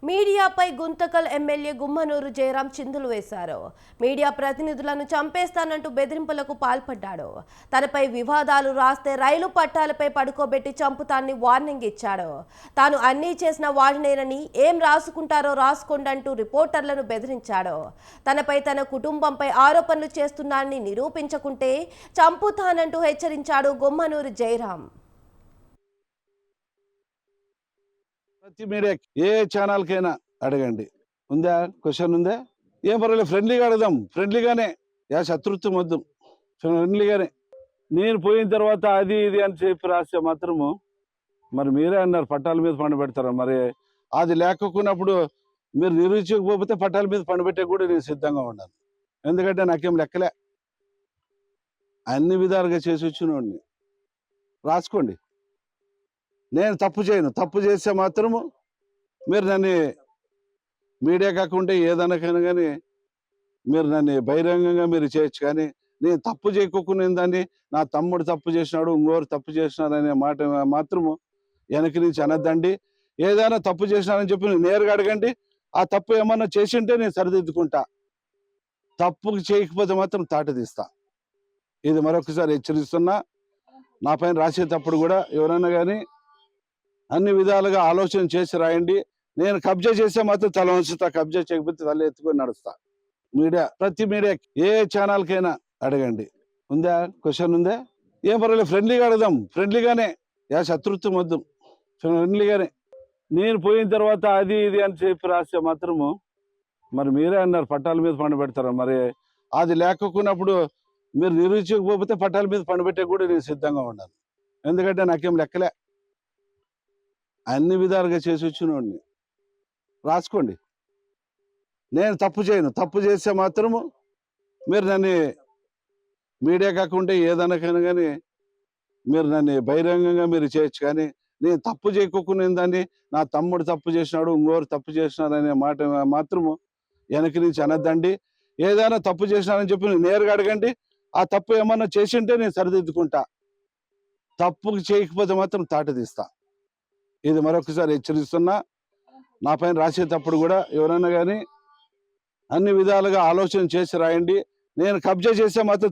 మీడియాపై Guntakal MLA Gummanuru Jayaram చిందులు వేశారు. Media ప్రతినిధులను చంపేస్తానంటూ బెదిరింపులకు పాల్పడ్డాడు. తనపై వివాదాలు రాస్తే రైలు పట్టాలపై పడుకోబెట్టి చంపుతానని వార్నింగ్ ఇచ్చాడు. తాను అన్నీ చేసిన వాడినేనని ఏం రాసుకుంటారో రాసుకోండంటూ రిపోర్టర్లను బెదిరించాడు. తనపై తన కుటుంబంపై ఆరోపణలు చేస్తున్నానని నిరూపించకుంటే చంపుతానంటూ హెచ్చరించాడు గుమ్మనూరు జయరాం. ప్రతి మీడియా ఏ ఛానల్కైనా అడగండి, ఉందా క్వశ్చన్ ఉందా? ఏం పర్వాలేదు, ఫ్రెండ్లీగా అడగదాం, ఫ్రెండ్లీగానే, శత్రుత్వం వద్దు, ఫ్రెండ్లీగానే. నేను పోయిన తర్వాత అది ఇది అని చెప్పి రాస్తే మాత్రము మరి మీరే అన్నారు పట్టాల మీద పండబెడతారు. మరి అది లేకపోయినప్పుడు మీరు నిరూపించకపోతే పట్టాల మీద పండబెట్టే కూడా నేను సిద్ధంగా ఉన్నాను. ఎందుకంటే నాకేం లెక్కలే, అన్ని విధాలుగా చేసి వచ్చినోడిని. రాసుకోండి, నేను తప్పు చేయను. తప్పు చేస్తే మాత్రము మీరు నన్ను మీడియా కాకుండా ఏదనకైనా కానీ మీరు నన్ను బహిరంగంగా మీరు చేయొచ్చు, కానీ నేను తప్పు చేయకోకుండా దాన్ని నా తమ్ముడు తప్పు చేసినాడు, ఇంకోరు తప్పు చేసినాడు అనే మాట మాత్రము వెనక నుంచి అనద్దండి. ఏదైనా తప్పు చేసినానని చెప్పి నేరుగా అడగండి. ఆ తప్పు ఏమన్నా చేసింటే నేను సరిదిద్దుకుంటా, తప్పు చేయకపోతే మాత్రం తాట తీస్తా. ఇది మరొకసారి హెచ్చరిస్తున్నా. నా పైన రాసేటప్పుడు కూడా ఎవరైనా కానీ అన్ని విధాలుగా ఆలోచన చేసి రాయండి. నేను కబ్జా చేస్తే మాత్రం తల వంచుతా, కబ్జా చేయకపోతే తల ఎత్తుకొని నడుస్తా. మీడియా ప్రతి మీడియా ఏ ఛానల్కైనా అడగండి, ఉందా క్వశ్చన్ ఉందా? ఏం పర్వాలేదు, ఫ్రెండ్లీగా అడగదాం, ఫ్రెండ్లీగానే, శత్రుత్వం వద్దు, ఫ్రెండ్లీగానే. నేను పోయిన తర్వాత అది ఇది అని చెప్పి రాస్తే మాత్రము మరి మీరే అన్నారు పట్టాల మీద పండబెడతారు. మరి అది లేకపోయినప్పుడు మీరు నిరూపించకపోతే పట్టాల మీద పండబెట్టే కూడా నేను సిద్ధంగా ఉన్నాను. ఎందుకంటే నాకేం లెక్కలే, అన్ని విధాలుగా చేసి వచ్చినోడిని. రాసుకోండి, నేను తప్పు చేయను. తప్పు చేస్తే మాత్రము మీరు నన్ను మీడియా కాకుండా ఏదనకైనా కానీ మీరు నన్ను బహిరంగంగా మీరు చేయొచ్చు, కానీ నేను తప్పు చేయకోకుండా దాన్ని నా తమ్ముడు తప్పు చేసినాడు, ఇంకోరు తప్పు చేసినాడు అనే మాట మాత్రము వెనక నుంచి అనద్దండి. ఏదైనా తప్పు చేసినానని చెప్పి నేరుగా అడగండి. ఆ తప్పు ఏమన్నా చేసింటే నేను సరిదిద్దుకుంటా, తప్పు చేయకపోతే మాత్రం తాట తీస్తా. ఇది మరొకసారి హెచ్చరిస్తున్నా. నా పైన రాసేటప్పుడు కూడా ఎవరైనా కానీ అన్ని విధాలుగా ఆలోచన చేసి రాయండి. నేను కబ్జా చేస్తే మాత్రం